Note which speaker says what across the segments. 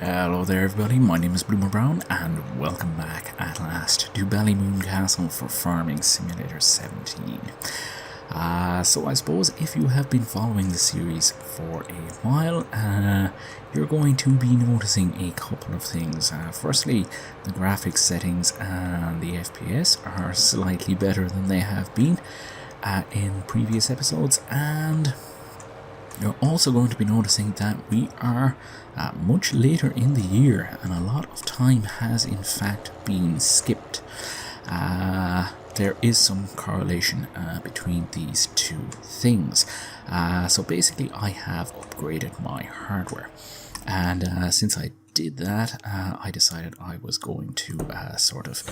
Speaker 1: Hello there everybody, my name is Bloomer Brown and welcome back at last to Ballymoon Castle for Farming Simulator 17. So I suppose if you have been following the series for a while, you're going to be noticing a couple of things. Firstly, the graphics settings and the FPS are slightly better than they have been in previous episodes, and you're also going to be noticing that we are much later in the year and a lot of time has in fact been skipped. There is some correlation between these two things. So basically I have upgraded my hardware, and since I did that, I decided I was going to sort of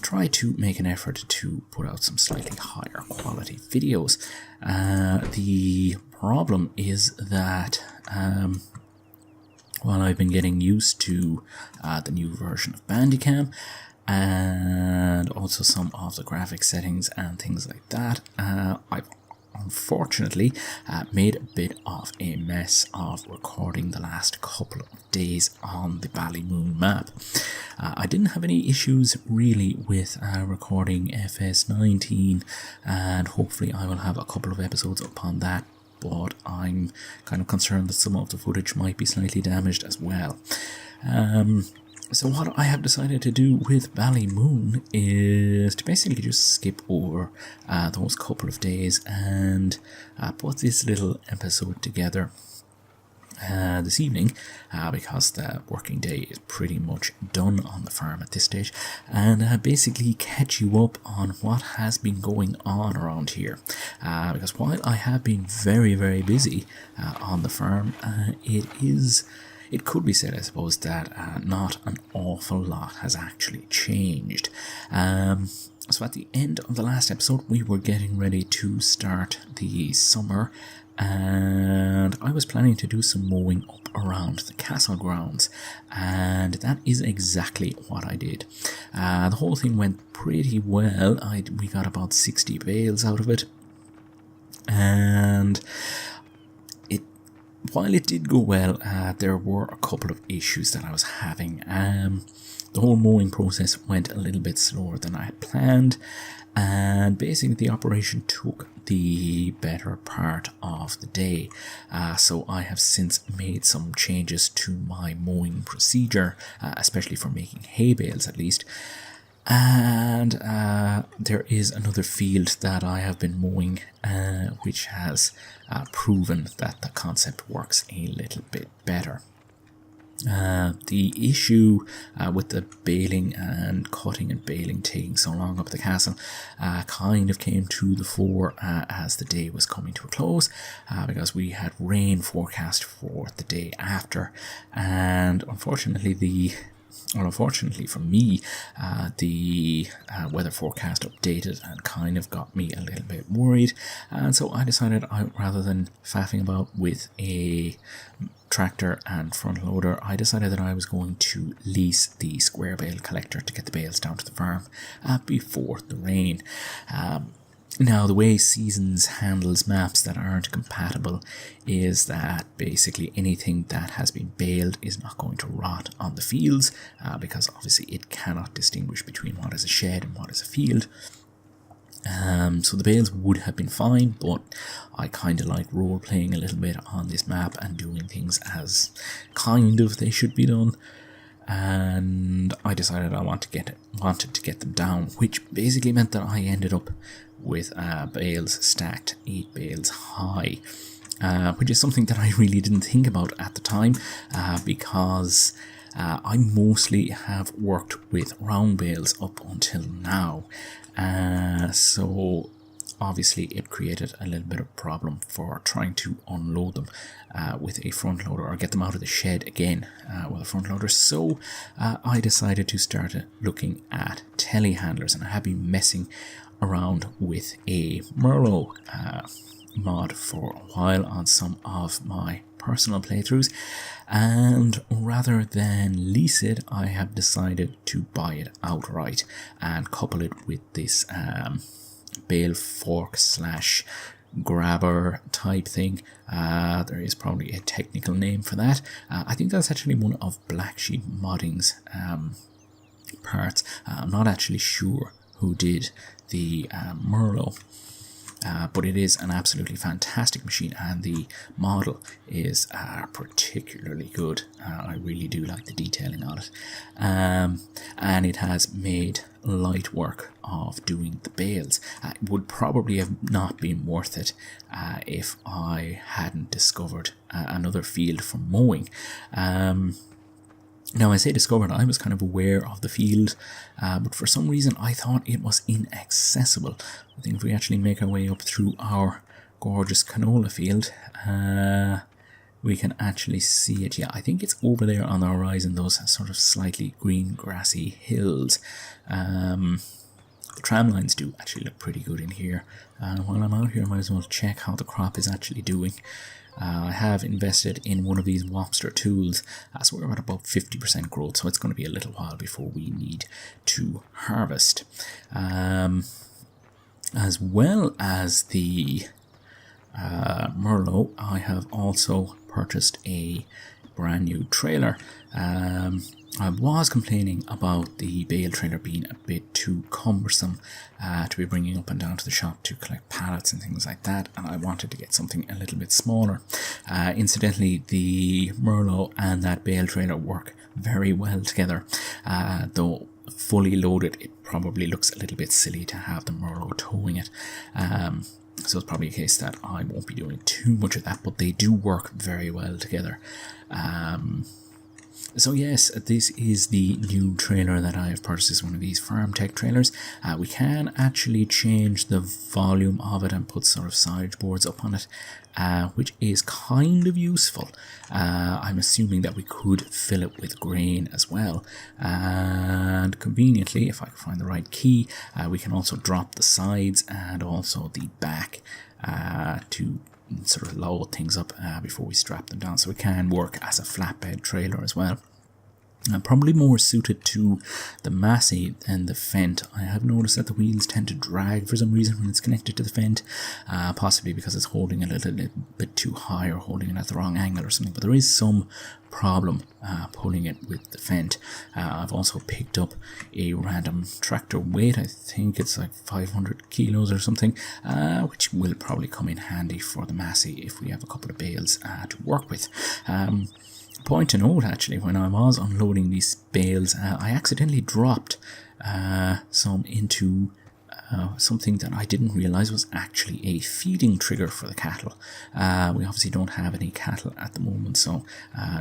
Speaker 1: try to make an effort to put out some slightly higher quality videos. The problem is that while I've been getting used to the new version of Bandicam and also some of the graphic settings and things like that, I've unfortunately made a bit of a mess of recording the last couple of days on the Ballymoon map. I didn't have any issues really with recording FS19, and hopefully I will have a couple of episodes upon that, but I'm kind of concerned that some of the footage might be slightly damaged as well. So what I have decided to do with Ballymoon is to basically just skip over those couple of days and put this little episode together this evening, because the working day is pretty much done on the farm at this stage, and basically catch you up on what has been going on around here, because while I have been very busy on the farm, it could be said, I suppose, that not an awful lot has actually changed. So at the end of the last episode, we were getting ready to start the summer, and I was planning to do some mowing up around the castle grounds, and that is exactly what I did. The whole thing went pretty well. We got about 60 bales out of it, and while it did go well, there were a couple of issues that I was having. The whole mowing process went a little bit slower than I had planned, and basically the operation took the better part of the day. So I have since made some changes to my mowing procedure, especially for making hay bales at least. And there is another field that I have been mowing, which has proven that the concept works a little bit better. The issue with the baling and cutting and baling taking so long up the castle kind of came to the fore as the day was coming to a close, because we had rain forecast for the day after, and unfortunately for me, the weather forecast updated and kind of got me a little bit worried, and so I decided rather than faffing about with a tractor and front loader, I decided that I was going to lease the square bale collector to get the bales down to the farm before the rain. Now, the way Seasons handles maps that aren't compatible is that basically anything that has been baled is not going to rot on the fields, because obviously it cannot distinguish between what is a shed and what is a field. So the bales would have been fine, but I kind of like role-playing a little bit on this map and doing things as kind of they should be done. And I decided I wanted to get them down, which basically meant that I ended up with bales stacked 8 bales high, which is something that I really didn't think about at the time, because I mostly have worked with round bales up until now, so obviously it created a little bit of problem for trying to unload them with a front loader or get them out of the shed again with a front loader. So I decided to start looking at telehandlers, and I have been messing around with a Merlot mod for a while on some of my personal playthroughs, and rather than lease it, I have decided to buy it outright and couple it with this bale fork slash grabber type thing. There is probably a technical name for that. I think that's actually one of Black Sheep Modding's parts. I'm not actually sure who did the Merlot. But it is an absolutely fantastic machine, and the model is particularly good. I really do like the detailing on it, and it has made light work of doing the bales. It would probably have not been worth it if I hadn't discovered another field for mowing. Now, I say discovered, I was kind of aware of the field, but for some reason I thought it was inaccessible. I think if we actually make our way up through our gorgeous canola field, we can actually see it. Yeah, I think it's over there on the horizon, those sort of slightly green grassy hills. The tram lines do actually look pretty good in here. While I'm out here, I might as well check how the crop is actually doing. I have invested in one of these Wopster tools, so we're at about 50% growth, so it's going to be a little while before we need to harvest. As well as the Merlot, I have also purchased a brand new trailer. I was complaining about the bale trailer being a bit too cumbersome to be bringing up and down to the shop to collect pallets and things like that, and I wanted to get something a little bit smaller. Incidentally, the Merlot and that bale trailer work very well together, though fully loaded it probably looks a little bit silly to have the Merlot towing it. So it's probably a case that I won't be doing too much of that, but they do work very well together. So yes, this is the new trailer that I have purchased. Is one of these Farm Tech trailers. We can actually change the volume of it and put sort of silage boards up on it, which is kind of useful. I'm assuming that we could fill it with grain as well. And conveniently, if I can find the right key, we can also drop the sides and also the back to sort of load things up before we strap them down, so it can work as a flatbed trailer as well. Probably more suited to the Massey than the Fendt. I have noticed that the wheels tend to drag for some reason when it's connected to the Fendt, possibly because it's holding a little bit too high or holding it at the wrong angle or something, but there is some problem pulling it with the Fendt. I've also picked up a random tractor weight. I think it's like 500 kilos or something, which will probably come in handy for the Massey if we have a couple of bales to work with. Point to note, actually, when I was unloading these bales, I accidentally dropped some into something that I didn't realize was actually a feeding trigger for the cattle. We obviously don't have any cattle at the moment, so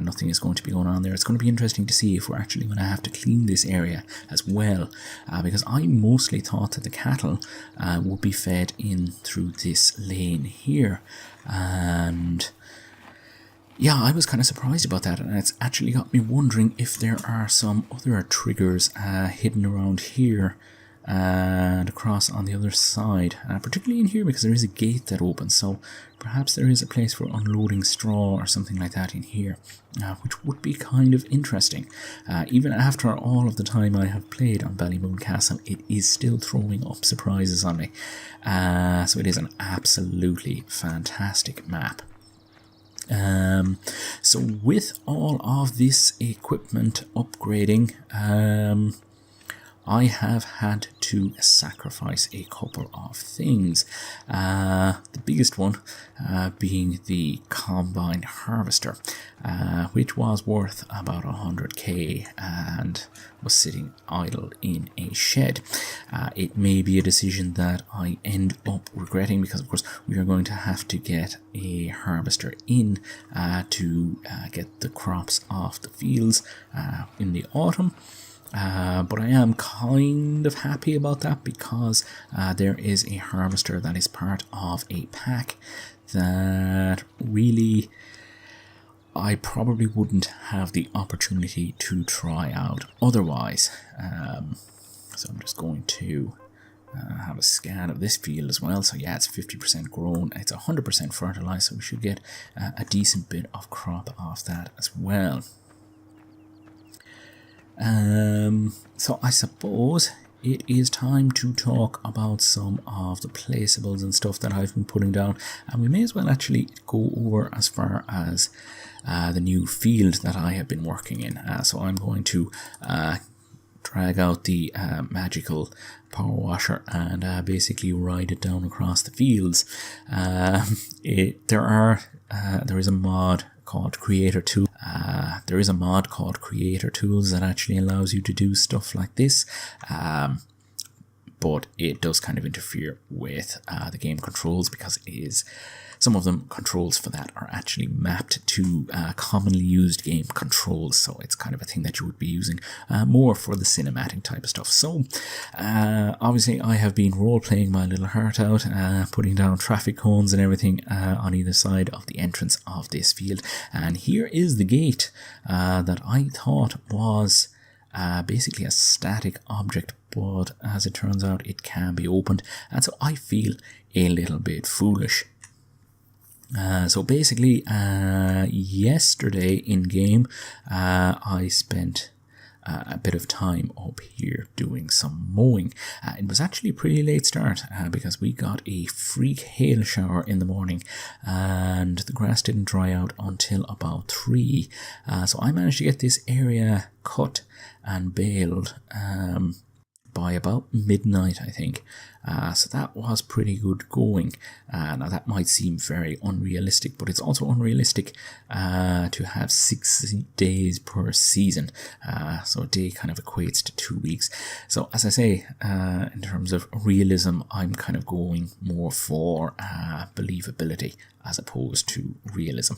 Speaker 1: nothing is going to be going on there. It's going to be interesting to see if we're actually going to have to clean this area as well, because I mostly thought that the cattle would be fed in through this lane here, and yeah, I was kind of surprised about that, and it's actually got me wondering if there are some other triggers hidden around here and across on the other side, particularly in here because there is a gate that opens, so perhaps there is a place for unloading straw or something like that in here, which would be kind of interesting. Even after all of the time I have played on Ballymoon Castle, it is still throwing up surprises on me, so it is an absolutely fantastic map. So with all of this equipment upgrading, I have had to sacrifice a couple of things. The biggest one being the combine harvester, which was worth about 100k and was sitting idle in a shed. It may be a decision that I end up regretting, because of course we are going to have to get a harvester in to get the crops off the fields in the autumn. But I am kind of happy about that, because there is a harvester that is part of a pack that really I probably wouldn't have the opportunity to try out otherwise. So I'm just going to have a scan of this field as well. So yeah, it's 50% grown, it's 100% fertilized, so we should get a decent bit of crop off that as well. So I suppose it is time to talk about some of the placeables and stuff that I've been putting down, and we may as well actually go over as far as the new field that I have been working in. So I'm going to drag out the magical power washer and basically ride it down across the fields. There is a mod called Creator Tools. There is a mod called Creator Tools that actually allows you to do stuff like this. But it does kind of interfere with the game controls, because it is, some of them controls for that are actually mapped to commonly used game controls, so it's kind of a thing that you would be using more for the cinematic type of stuff. So obviously I have been role-playing my little heart out, putting down traffic cones and everything on either side of the entrance of this field, and here is the gate that I thought was basically a static object, but as it turns out it can be opened, and so I feel a little bit foolish. So basically yesterday in game I spent a bit of time up here doing some mowing. It was actually a pretty late start because we got a freak hail shower in the morning and the grass didn't dry out until about 3. So I managed to get this area cut and baled by about midnight, I think. So that was pretty good going. Now that might seem very unrealistic, but it's also unrealistic to have 6 days per season. So a day kind of equates to 2 weeks. So as I say, in terms of realism, I'm kind of going more for believability as opposed to realism.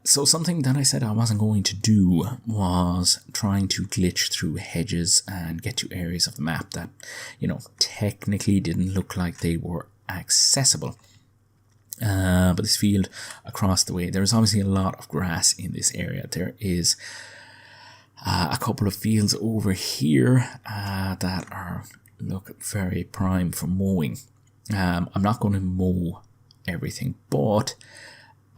Speaker 1: So something that I said I wasn't going to do was trying to glitch through hedges and get to areas of the map that, technically didn't look like they were accessible. But this field across the way, there's obviously a lot of grass in this area. There is a couple of fields over here that look very prime for mowing. I'm not going to mow everything, but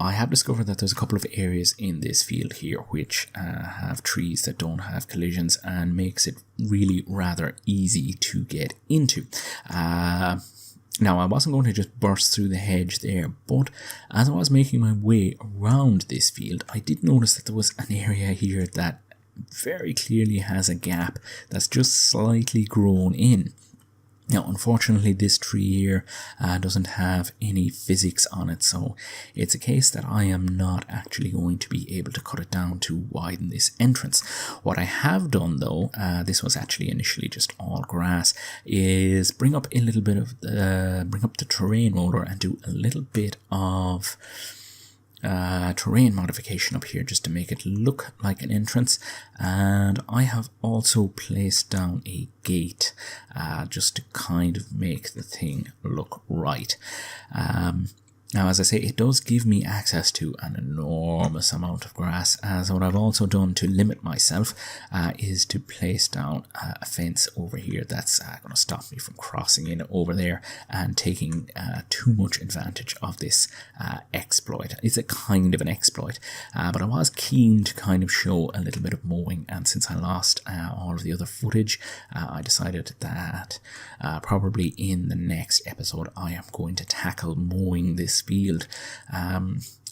Speaker 1: I have discovered that there's a couple of areas in this field here which have trees that don't have collisions and makes it really rather easy to get into. Now, I wasn't going to just burst through the hedge there, but as I was making my way around this field, I did notice that there was an area here that very clearly has a gap that's just slightly grown in. Now, unfortunately, this tree here doesn't have any physics on it, so it's a case that I am not actually going to be able to cut it down to widen this entrance. What I have done, though, this was actually initially just all grass, is bring up the terrain roller and do a little bit of terrain modification up here just to make it look like an entrance, and I have also placed down a gate just to kind of make the thing look right. Now, as I say, it does give me access to an enormous amount of grass. So what I've also done to limit myself is to place down a fence over here that's going to stop me from crossing in over there and taking too much advantage of this exploit. It's a kind of an exploit, but I was keen to kind of show a little bit of mowing, and since I lost all of the other footage, I decided that probably in the next episode I am going to tackle mowing this field,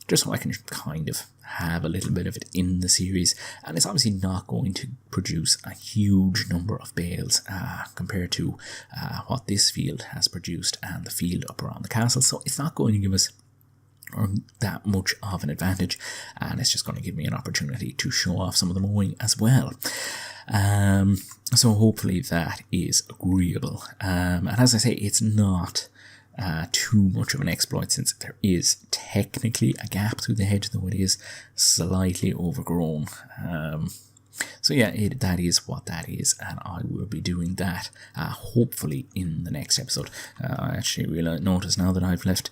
Speaker 1: just so I can kind of have a little bit of it in the series. And it's obviously not going to produce a huge number of bales compared to what this field has produced and the field up around the castle, so it's not going to give us that much of an advantage, and it's just going to give me an opportunity to show off some of the mowing as well. So hopefully that is agreeable, and as I say, it's not too much of an exploit, since there is technically a gap through the hedge, though it is slightly overgrown. So yeah, that is what that is, and I will be doing that hopefully in the next episode. I actually really notice now that I've left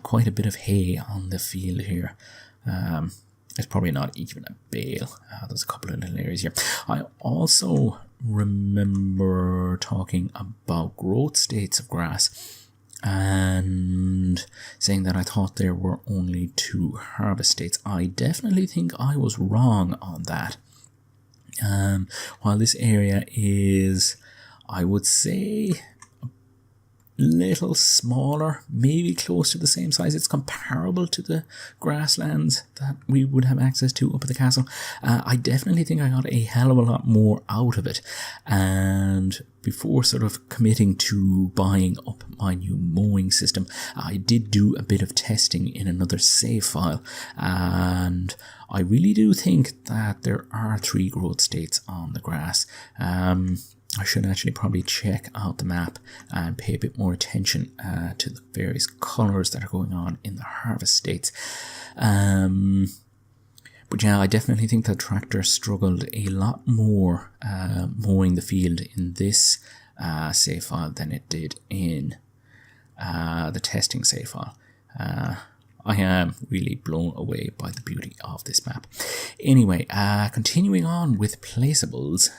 Speaker 1: quite a bit of hay on the field here. It's probably not even a bale. There's a couple of little areas here. I also remember talking about growth states of grass and saying that I thought there were only 2 harvest states. I definitely think I was wrong on that. While this area is I would say little smaller, maybe close to the same size. It's comparable to the grasslands that we would have access to up at the castle. I definitely think I got a hell of a lot more out of it. And before sort of committing to buying up my new mowing system, I did do a bit of testing in another save file, and I really do think that there are 3 growth states on the grass. I should actually probably check out the map and pay a bit more attention to the various colours that are going on in the harvest states. But yeah, I definitely think that tractor struggled a lot more mowing the field in this save file than it did in the testing save file. I am really blown away by the beauty of this map. Anyway, continuing on with placeables,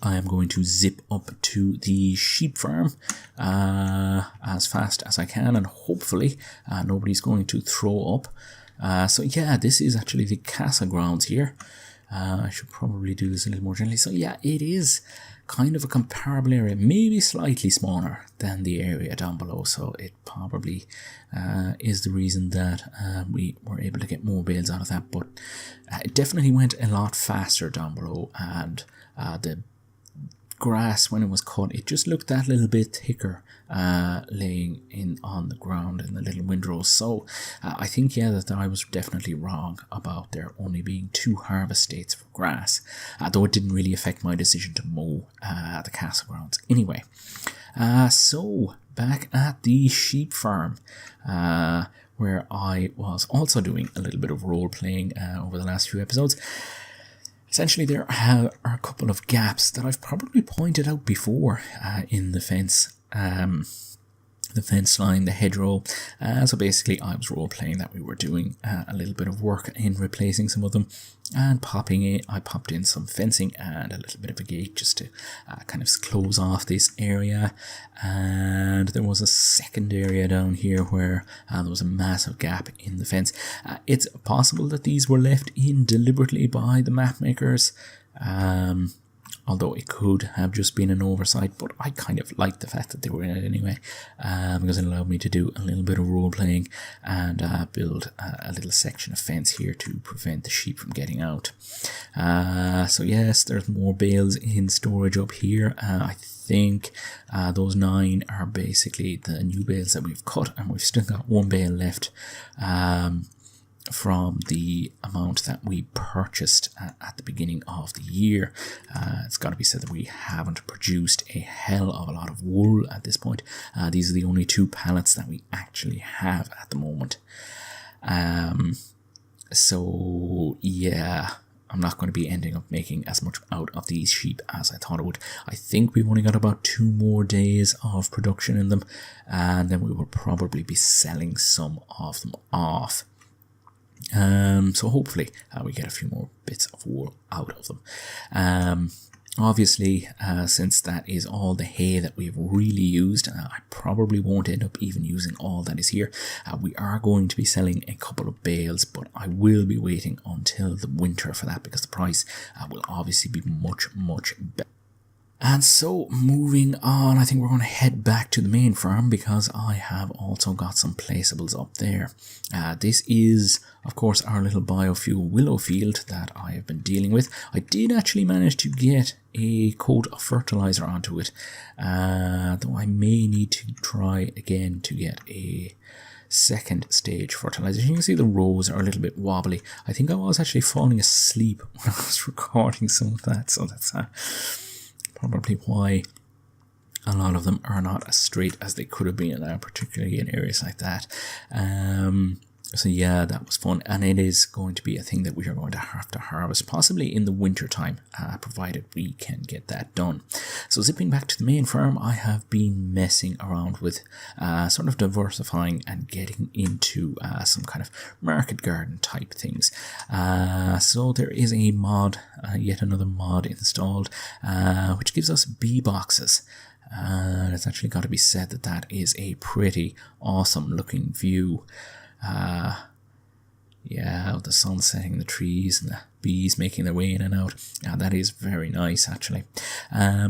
Speaker 1: I am going to zip up to the sheep farm as fast as I can, and hopefully nobody's going to throw up. So yeah, this is actually the castle grounds here. I should probably do this a little more gently. So yeah, it is kind of a comparable area, maybe slightly smaller than the area down below, so it probably is the reason that we were able to get more bales out of that, but it definitely went a lot faster down below, and the grass, when it was cut, it just looked that little bit thicker laying in on the ground in the little windrows. So I think, yeah, that I was definitely wrong about there only being 2 harvest states for grass, though it didn't really affect my decision to mow the castle grounds. Anyway, so back at the sheep farm, where I was also doing a little bit of role playing over the last few episodes. Essentially, there are a couple of gaps that I've probably pointed out before in the fence line, the hedgerow. So basically, I was role-playing that we were doing a little bit of work in replacing some of them and I popped in some fencing and a little bit of a gate just to kind of close off this area. And there was a second area down here where there was a massive gap in the fence. It's possible that these were left in deliberately by the map makers, although it could have just been an oversight, but I kind of liked the fact that they were in it anyway, because it allowed me to do a little bit of role playing and build a little section of fence here to prevent the sheep from getting out. So yes, there's more bales in storage up here. I think those 9 are basically the new bales that we've cut, and we've still got 1 bale left from the amount that we purchased at the beginning of the year. It's got to be said that we haven't produced a hell of a lot of wool at this point. These are the only 2 pallets that we actually have at the moment. So yeah, I'm not going to be ending up making as much out of these sheep as I thought I would. I think we've only got about 2 more days of production in them, and then we will probably be selling some of them off. So hopefully we get a few more bits of wool out of them. Obviously, since that is all the hay that we've really used, I probably won't end up even using all that is here. We are going to be selling a couple of bales, but I will be waiting until the winter for that, because the price will obviously be much, much better. And so, moving on, I think we're going to head back to the main farm, because I have also got some placeables up there. This is, of course, our little biofuel willow field that I have been dealing with. I did actually manage to get a coat of fertilizer onto it, though I may need to try again to get a second stage fertilizer. You can see the rows are a little bit wobbly. I think I was actually falling asleep when I was recording some of that, so that's probably why a lot of them are not as straight as they could have been, particularly in areas like that. So yeah, that was fun, and it is going to be a thing that we are going to have to harvest possibly in the winter time, provided we can get that done. So zipping back to the main farm, I have been messing around with sort of diversifying and getting into some kind of market garden type things. So there is a mod, yet another mod installed, which gives us bee boxes. And it's actually got to be said that that is a pretty awesome looking view. Yeah, the sun setting in the trees and the bees making their way in and out. Yeah, that is very nice actually.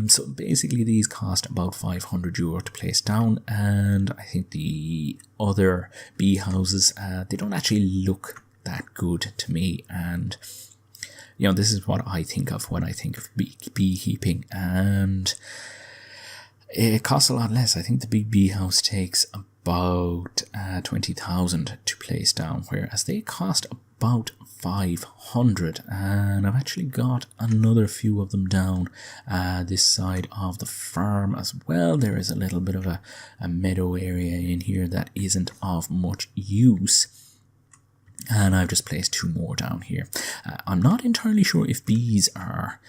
Speaker 1: So basically these cost about €500 to place down, and I think the other bee houses, they don't actually look that good to me, and this is what I think of when I think of beekeeping, and it costs a lot less. I think the big bee house takes about 20,000 to place down, whereas they cost about 500, and I've actually got another few of them down this side of the farm as well. There is a little bit of a meadow area in here that isn't of much use, and I've just placed 2 more down here. I'm not entirely sure if bees are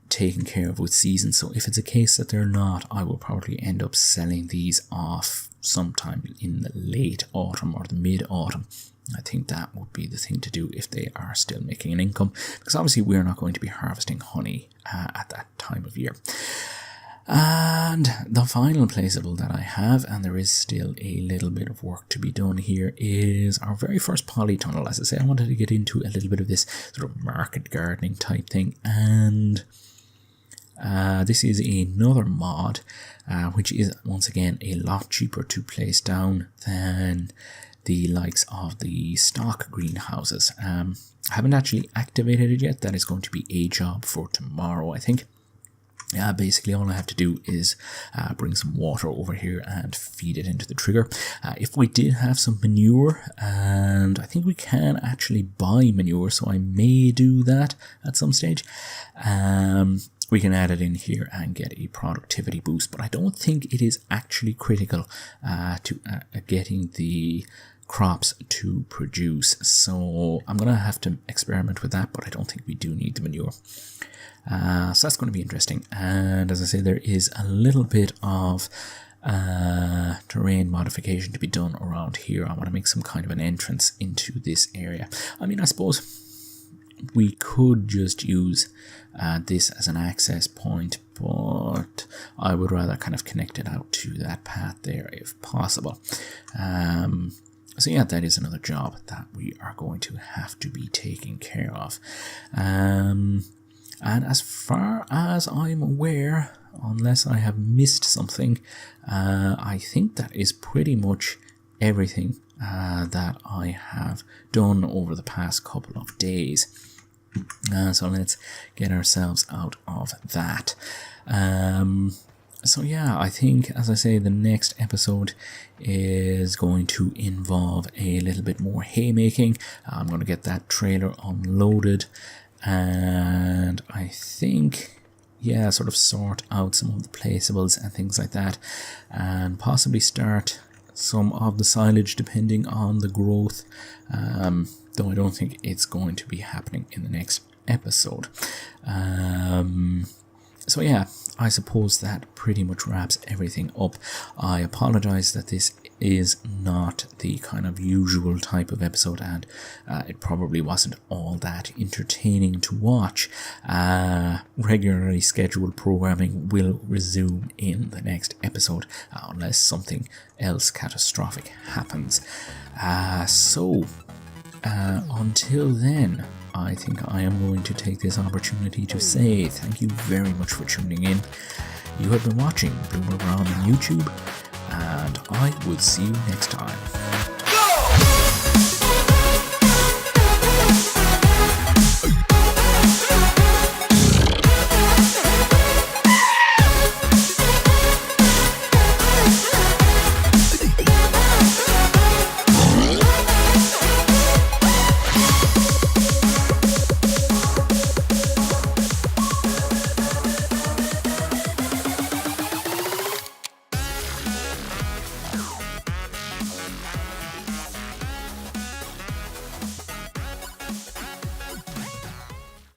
Speaker 1: taken care of with season, so if it's a case that they're not, I will probably end up selling these off sometime in the late autumn or the mid-autumn. I think that would be the thing to do if they are still making an income, because obviously we're not going to be harvesting honey at that time of year. And the final placeable that I have, and there is still a little bit of work to be done here, is our very first polytunnel. As I say, I wanted to get into a little bit of this sort of market gardening type thing, and this is another mod, which is once again a lot cheaper to place down than the likes of the stock greenhouses. I haven't actually activated it yet. That is going to be a job for tomorrow, I think. Basically all I have to do is bring some water over here and feed it into the trigger. If we did have some manure, and I think we can actually buy manure, so I may do that at some stage, we can add it in here and get a productivity boost, but I don't think it is actually critical to getting the crops to produce, so I'm gonna have to experiment with that, but I don't think we do need the manure. So that's going to be interesting, and as I say, there is a little bit of terrain modification to be done around here. I want to make some kind of an entrance into this area. I mean, I suppose we could just use this as an access point, but I would rather kind of connect it out to that path there if possible. So yeah, that is another job that we are going to have to be taking care of. And as far as I'm aware, unless I have missed something, I think that is pretty much everything that I have done over the past couple of days. So let's get ourselves out of that. So yeah, I think, as I say, the next episode is going to involve a little bit more haymaking. I'm going to get that trailer unloaded, and I think, yeah, sort of sort out some of the placeables and things like that, and possibly start some of the silage depending on the growth, though I don't think it's going to be happening in the next episode. So yeah, I suppose that pretty much wraps everything up. I apologize that this is not the kind of usual type of episode, and it probably wasn't all that entertaining to watch. Regularly scheduled programming will resume in the next episode unless something else catastrophic happens. Until then, I think I am going to take this opportunity to say thank you very much for tuning in. You have been watching Bloomer Brown on YouTube, and I will see you next time.